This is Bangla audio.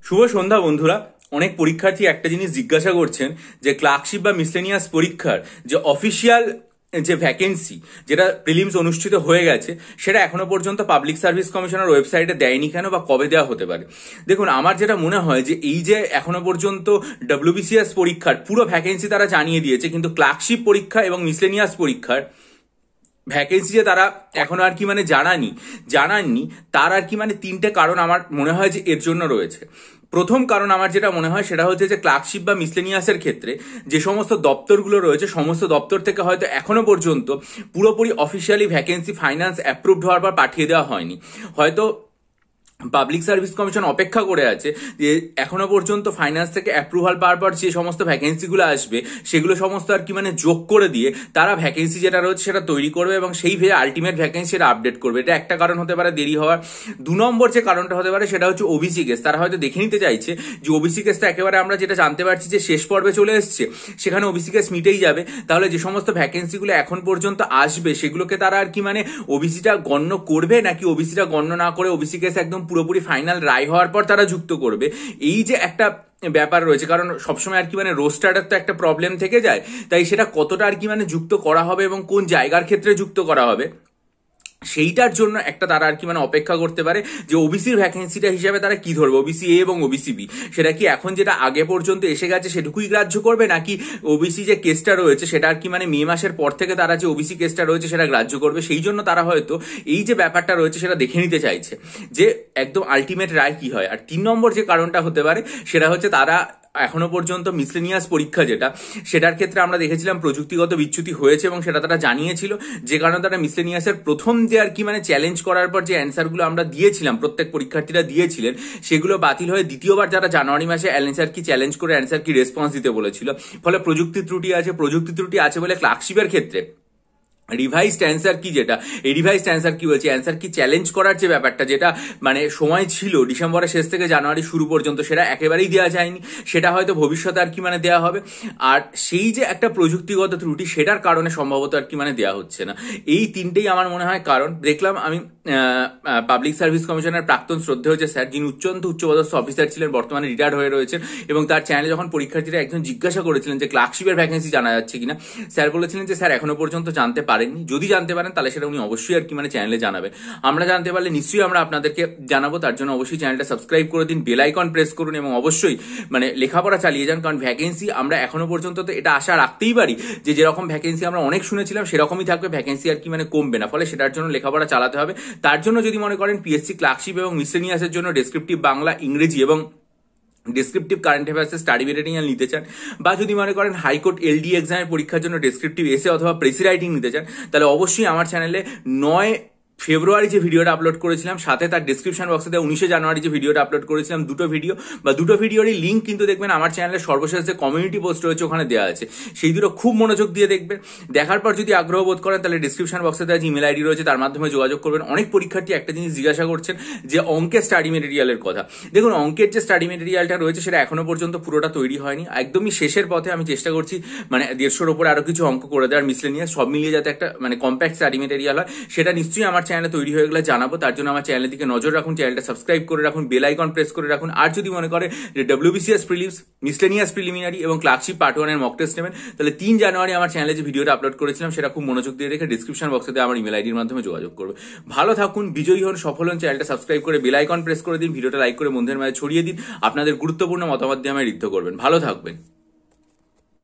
শুভ সন্ধ্যা বন্ধুরা। অনেক পরীক্ষার্থী একটা জিনিস জিজ্ঞাসা করছেন যে ক্লার্কশিপ বা মিসলেনিয়াস পরীক্ষার যে অফিসিয়াল যে ভ্যাকেন্সি যেটা প্রিলিমস অনুষ্ঠিত হয়ে গেছে সেটা এখনো পর্যন্ত পাবলিক সার্ভিস কমিশনের ওয়েবসাইটে দেয়নি কেন বা কবে দেওয়া হতে পারে। দেখুন, আমার যেটা মনে হয় যে এই যে এখনো পর্যন্ত ডব্লিউবিসিএস পরীক্ষার পুরো ভ্যাকেন্সি তারা জানিয়ে দিয়েছে, কিন্তু ক্লার্কশিপ পরীক্ষা এবং মিসলেনিয়াস পরীক্ষার ভ্যাকেন্সি যে তারা এখনো আর কি জানাননি তার আর কি তিনটে কারণ আমার মনে হয় যে এর জন্য রয়েছে। প্রথম কারণ আমার যেটা মনে হয় সেটা হচ্ছে যে ক্লার্কশিপ বা মিসলেনিয়াসের ক্ষেত্রে যে সমস্ত দপ্তরগুলো রয়েছে সমস্ত দপ্তর থেকে হয়তো এখনো পর্যন্ত পুরোপুরি অফিসিয়ালি ভ্যাকেন্সি ফাইন্যান্স অ্যাপ্রুভড হওয়ার পর পাঠিয়ে দেওয়া হয়নি। হয়তো পাবলিক সার্ভিস কমিশন অপেক্ষা করে আছে যে এখনো পর্যন্ত ফাইন্যান্স থেকে অ্যাপ্রুভাল পাওয়ার পর যে সমস্ত ভ্যাকেন্সিগুলো আসবে সেগুলো সমস্ত আর কি যোগ করে দিয়ে তারা ভ্যাকেন্সি যেটা রয়েছে সেটা তৈরি করবে এবং সেই ভেবে আলটিমেট ভ্যাকেন্সি সেটা আপডেট করবে। এটা একটা কারণ হতে পারে দেরি হওয়ার। 2 নম্বর যে কারণটা হতে পারে সেটা হচ্ছে ওবিসি কেস। তারা হয়তো দেখে নিতে চাইছে যে ওবিসি কেসটা একেবারে আমরা যেটা জানতে পারছি যে শেষ পর্বে চলে এসছে, সেখানে ওবিসি কেস মিটেই যাবে। তাহলে যে সমস্ত ভ্যাকেন্সিগুলো এখন পর্যন্ত আসবে সেগুলোকে তারা আর কি ওবিসিটা গণ্য করবে নাকি ওবিসিটা গণ্য না করে ওবিসি কেস একদম পুরোপুরি ফাইনাল রায় হওয়ার পর তারা যুক্ত করবে, এই যে একটা ব্যাপার রয়েছে। কারণ সবসময় আর কি রোস্টারের তো একটা প্রবলেম থেকে যায়, তাই সেটা কতটা আর কি যুক্ত করা হবে এবং কোন জায়গার ক্ষেত্রে যুক্ত করা হবে সেইটার জন্য একটা তারা আর কি অপেক্ষা করতে পারে যে ওবিসির ভ্যাকেন্সিটা হিসাবে তারা কি ধরবে, ওবিসি এ এবং ওবিসি বি, সেটা কি এখন যেটা আগে পর্যন্ত এসে গেছে সেটুকুই গ্রাহ্য করবে নাকি ওবিসি যে কেসটা রয়েছে সেটা আর কি মে মাসের পর থেকে তারা যে ওবিসি কেসটা রয়েছে সেটা গ্রাহ্য করবে। সেই জন্য তারা হয়তো এই যে ব্যাপারটা রয়েছে সেটা দেখে নিতে চাইছে যে একদম আলটিমেট রায় কি হয়। আর 3 নম্বর যে কারণটা হতে পারে সেটা হচ্ছে তারা এখনো পর্যন্ত মিসলেনিয়াস পরীক্ষা যেটা সেটার ক্ষেত্রে আমরা দেখেছিলাম প্রযুক্তিগত বিচ্যুতি হয়েছে এবং সেটা তারা জানিয়েছিল, যে কারণে তারা মিসলেনিয়াসের প্রথম যে আর কি চ্যালেঞ্জ করার পর যে অ্যান্সারগুলো আমরা দিয়েছিলাম, প্রত্যেক পরীক্ষার্থীরা দিয়েছিলেন, সেগুলো বাতিল হয়ে দ্বিতীয়বার যারা জানুয়ারি মাসে অ্যান্সার কি চ্যালেঞ্জ করে অ্যান্সার কি রেসপন্স দিতে বলেছিল। ফলে প্রযুক্তি ত্রুটি আছে বলে ক্লার্কশিপের ক্ষেত্রে রিভাইজড অ্যান্সার কি যেটা, এই রিভাইজড অ্যান্সার কি বলছে, অ্যান্সার কি চ্যালেঞ্জ করার যে ব্যাপারটা যেটা সময় ছিল ডিসেম্বরের শেষ থেকে জানুয়ারি শুরু পর্যন্ত, সেটা একেবারেই দেওয়া যায়নি। সেটা হয়তো ভবিষ্যতে আর কি দেওয়া হবে। আর সেই যে একটা প্রযুক্তিগত ত্রুটি সেটার কারণে সম্ভবত আর কি দেওয়া হচ্ছে না। এই তিনটেই আমার মনে হয় কারণ। দেখলাম আমি পাবলিক সার্ভিস কমিশনের প্রাক্তন শ্রদ্ধেয় যে স্যার, যিনি উচ্চপদস্থ অফিসার ছিলেন, বর্তমানে রিটায়ার্ড হয়ে রয়েছেন, এবং তার চ্যানেলে যখন পরীক্ষার্থীরা একজন জিজ্ঞাসা করেছিলেন যে ক্লার্কশিপের ভ্যাকেন্সি জানা যাচ্ছে কিনা, স্যার বলেছিলেন যে স্যার এখনো পর্যন্ত জানতে পারেননি, যদি জানতে পারেন তাহলে সেটা উনি অবশ্যই আর কি চ্যানেলে জানাবেন। আমরা জানতে পারলে নিশ্চয়ই আমরা আপনাদেরকে জানাবো। তার জন্য অবশ্যই চ্যানেলটা সাবস্ক্রাইব করে দিন, বেল আইকন প্রেস করুন এবং অবশ্যই লেখাপড়া চালিয়ে যান। কারণ ভ্যাকেন্সি আমরা এখনো পর্যন্ত তো এটা আশা রাখতেই পারি যে যেরকম ভ্যাকেন্সি আমরা অনেক শুনেছিলাম সেরকমই থাকবে, ভ্যাকেন্সি আর কি কমবে না। ফলে সেটার জন্য লেখাপড়া চালাতে হবে। তার জন্য যদি মনে করেন পিএসসি ক্লার্কশিপ এবং মিসলেনিয়াসের জন্য ডেসক্রিপটিভ বাংলা, ইংরেজি এবং ডেসক্রিপটিভ কারেন্ট অ্যাফেয়ার্সের স্টাডি মেটেরিয়াল নিতে চান, বা যদি মনে করেন হাইকোর্ট এলডি এক্সামের পরীক্ষার জন্য ডেসক্রিপটিভ এসে অথবা প্রেসি রাইটিং নিতে চান, তাহলে অবশ্যই আমার চ্যানেলে 9 ফেব্রুয়ারি যে ভিডিওটা আপলোড করেছিলাম, সাথে তার ডিসক্রিপশন বক্সে 19 জানুয়ারি যে ভিডিওটা আপলোড করেছিলাম, দুটো ভিডিওরই লিঙ্ক কিন্তু দেখবেন আমার চ্যানেলের সর্বশেষ যে কমিউনিটি পোস্ট রয়েছে ওখানে দেওয়া আছে। সেই দুটো খুব মনোযোগ দিয়ে দেখবেন। দেখার পর যদি আগ্রহ বোধ করেন তাহলে ডিসক্রিপশন বক্সে দেওয়া যে ইমেল আইডি রয়েছে তার মাধ্যমে যোগাযোগ করবেন। অনেক পরীক্ষার্থী একটা জিনিস জিজ্ঞাসা করছেন যে অঙ্কের স্টাডি মেটেরিয়ালের কথা। দেখুন, অঙ্কের যে স্টাডি মেটেরিয়ালটা রয়েছে সেটা এখনো পর্যন্ত পুরোটা তৈরি হয়নি, একদমই শেষের পথে। আমি চেষ্টা করছি 150-র উপরে আরো কিছু অঙ্ক করে দেওয়ার, মিসলেনিয়াস সব মিলিয়ে যাতে একটা কম্প্যাক্ট স্টাডি মেটেরিয়াল হয়। সেটা নিশ্চয়ই আমার চ্যানেলে তৈরি হয়ে গেলে জানাবো। তার জন্য আমার চ্যানেলের দিকে নজর রাখুন, চ্যানেলটা সাবস্ক্রাইব করে রাখুন, বেল আইকন প্রেস করে রাখুন। আর যদি মনে করে যে ডব্লিউবিসিএস প্রিলিমস, মিসলেনিয়াস প্রিলিমিনারি এবং ক্লার্কশিপ পার্ট 1 এর মক টেস্ট নেবেন, তাহলে 3 জানুয়ারি আমার চ্যানেলে যে ভিডিওটা আপলোড করেছিলাম সেটা খুব মনোযোগ দিয়ে দেখে ডিসক্রিপশন বক্সে আমার ইমেল আইডির মাধ্যমে যোগাযোগ করবে। ভালো থাকুন, বিজয়ী হন, সফল হন। চ্যানেলটা সাবস্ক্রাইব করে বেল আইকন প্রেস করে দিন, ভিডিওটা লাইক করে বন্ধুদের মাঝে ছড়িয়ে দিন। আপনাদের গুরুত্বপূর্ণ মতামত দিয়ে আমায় ঋদ্ধ করবেন। ভালো থাকবেন।